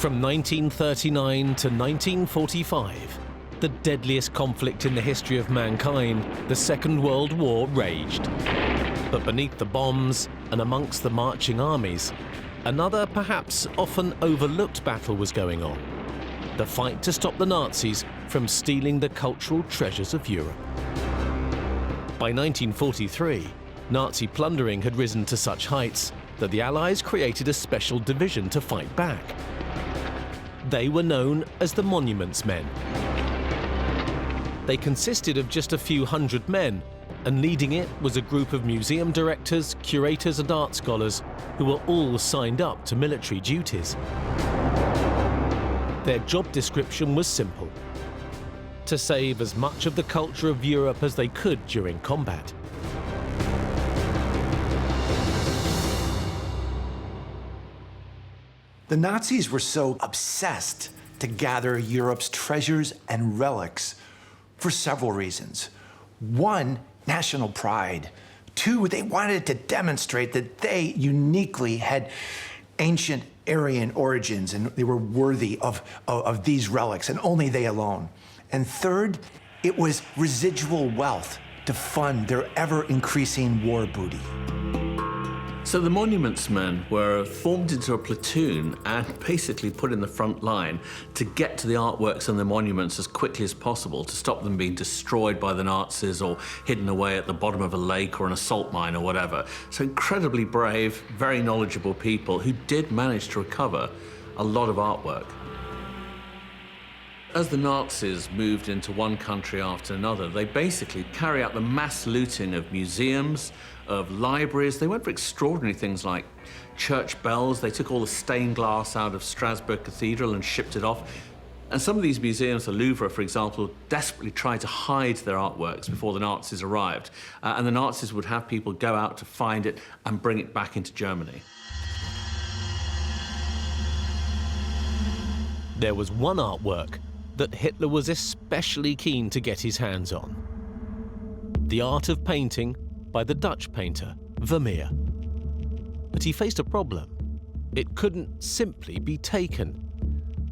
From 1939 to 1945, the deadliest conflict in the history of mankind, the Second World War, raged. But beneath the bombs and amongst the marching armies, another, perhaps often overlooked battle was going on. The fight to stop the Nazis from stealing the cultural treasures of Europe. By 1943, Nazi plundering had risen to such heights that the Allies created a special division to fight back. They were known as the Monuments Men. They consisted of just a few hundred men, and leading it was a group of museum directors, curators and art scholars who were all signed up to military duties. Their job description was simple: to save as much of the culture of Europe as they could during combat. The Nazis were so obsessed to gather Europe's treasures and relics for several reasons. One, national pride. Two, they wanted to demonstrate that they uniquely had ancient Aryan origins and they were worthy of these relics, and only they alone. And third, it was residual wealth to fund their ever-increasing war booty. So the Monuments Men were formed into a platoon and basically put in the front line to get to the artworks and the monuments as quickly as possible to stop them being destroyed by the Nazis or hidden away at the bottom of a lake or an assault mine or whatever. So incredibly brave, very knowledgeable people who did manage to recover a lot of artwork. As the Nazis moved into one country after another, they basically carry out the mass looting of museums, of libraries. They went for extraordinary things like church bells. They took all the stained glass out of Strasbourg Cathedral and shipped it off. And some of these museums, the Louvre, for example, desperately tried to hide their artworks before the Nazis arrived. And the Nazis would have people go out to find it and bring it back into Germany. There was one artwork that Hitler was especially keen to get his hands on: the art of painting by the Dutch painter Vermeer. But he faced a problem. It couldn't simply be taken.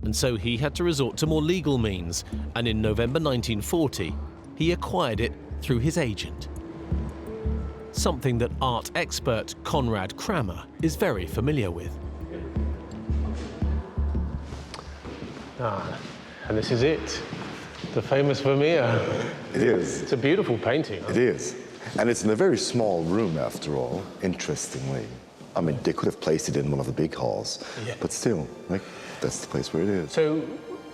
And so he had to resort to more legal means, and in November 1940, he acquired it through his agent. Something that art expert Konrad Kramer is very familiar with. And this is it, the famous Vermeer. It is. It's a beautiful painting. It is. And it's in a very small room, after all, interestingly. I mean, they could have placed it in one of the big halls, but still, like, that's the place where it is. So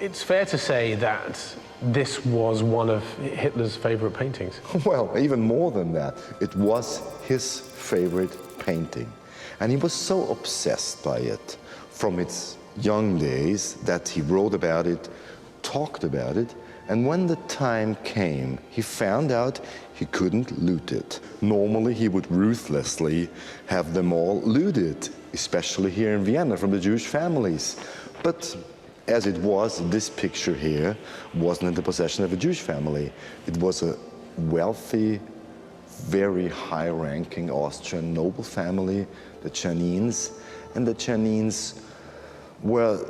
it's fair to say that this was one of Hitler's favorite paintings. Well, even more than that, it was his favorite painting. And he was so obsessed by it from its young days that he wrote about it, talked about it, and when the time came, he found out he couldn't loot it. Normally, he would ruthlessly have them all looted, especially here in Vienna from the Jewish families. But as it was, this picture here wasn't in the possession of a Jewish family. It was a wealthy, very high-ranking Austrian noble family, the Czernins, and the Czernins were,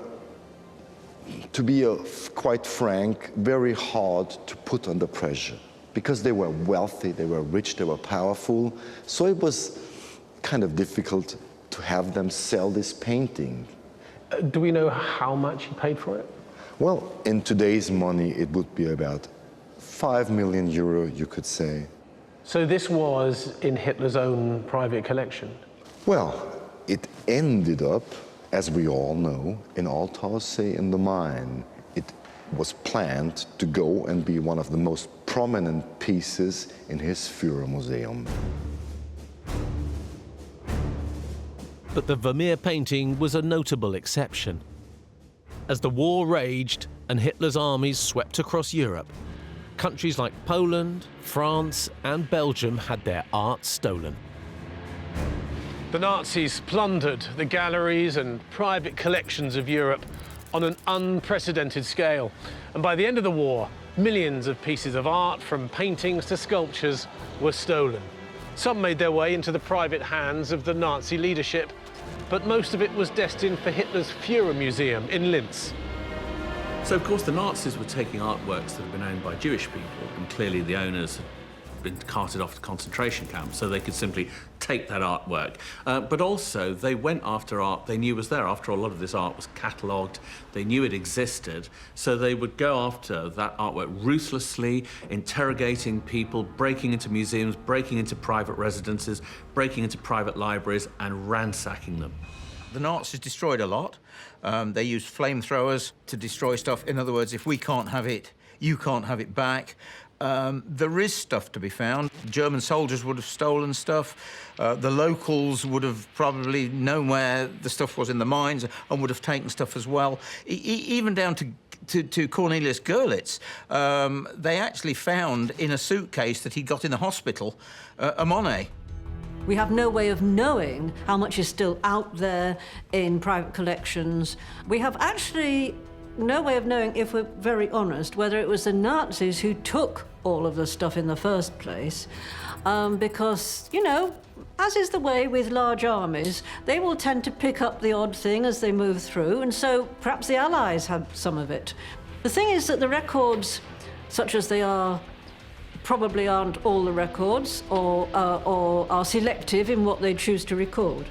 to be quite frank, very hard to put under pressure because they were wealthy, they were rich, they were powerful. So it was kind of difficult to have them sell this painting. Do we know how much he paid for it? Well, in today's money, it would be about 5 million euro, you could say. So this was in Hitler's own private collection? Well, it ended up, as we all know, in Altaussee in the mine. It was planned to go and be one of the most prominent pieces in his Führer Museum. But the Vermeer painting was a notable exception. As the war raged and Hitler's armies swept across Europe, countries like Poland, France and Belgium had their art stolen. The Nazis plundered the galleries and private collections of Europe on an unprecedented scale. And by the end of the war, millions of pieces of art, from paintings to sculptures, were stolen. Some made their way into the private hands of the Nazi leadership, but most of it was destined for Hitler's Führer Museum in Linz. So, of course, the Nazis were taking artworks that had been owned by Jewish people, and clearly the owners had been carted off to concentration camps, so they could simply take that artwork. But also, they went after art they knew was there. After all, a lot of this art was catalogued. They knew it existed, so they would go after that artwork ruthlessly, interrogating people, breaking into museums, breaking into private residences, breaking into private libraries, and ransacking them. The Nazis destroyed a lot. They used flamethrowers to destroy stuff. In other words, if we can't have it, you can't have it back. There is stuff to be found. German soldiers would have stolen stuff. The locals would have probably known where the stuff was in the mines and would have taken stuff as well. Even down to Cornelius Görlitz, they actually found in a suitcase that he got in the hospital a Monet. We have no way of knowing how much is still out there in private collections. We have actually no way of knowing, if we're very honest, whether it was the Nazis who took all of the stuff in the first place, because, you know, as is the way with large armies, they will tend to pick up the odd thing as they move through, and so perhaps the Allies had some of it. The thing is that the records, such as they are, probably aren't all the records, or are selective in what they choose to record.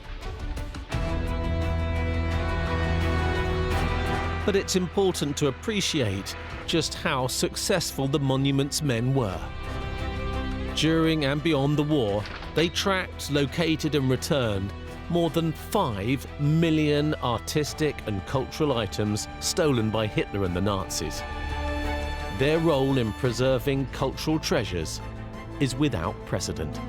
But it's important to appreciate just how successful the monument's men were. During and beyond the war, they tracked, located and returned more than 5 million artistic and cultural items stolen by Hitler and the Nazis. Their role in preserving cultural treasures is without precedent.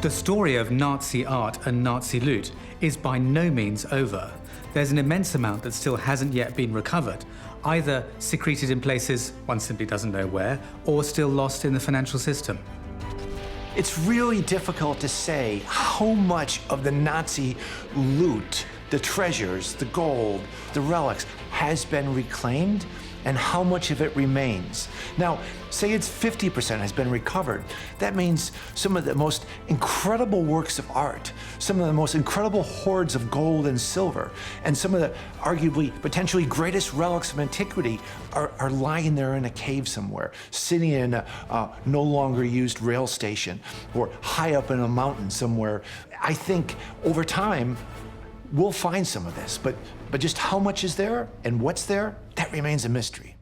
The story of Nazi art and Nazi loot is by no means over. There's an immense amount that still hasn't yet been recovered, either secreted in places one simply doesn't know where, or still lost in the financial system. It's really difficult to say how much of the Nazi loot, the treasures, the gold, the relics, has been reclaimed and how much of it remains. Now, say it's 50% has been recovered. That means some of the most incredible works of art, some of the most incredible hoards of gold and silver, and some of the arguably, potentially greatest relics of antiquity are lying there in a cave somewhere, sitting in a no longer used rail station, or high up in a mountain somewhere. I think over time, we'll find some of this, but just how much is there and what's there, that remains a mystery.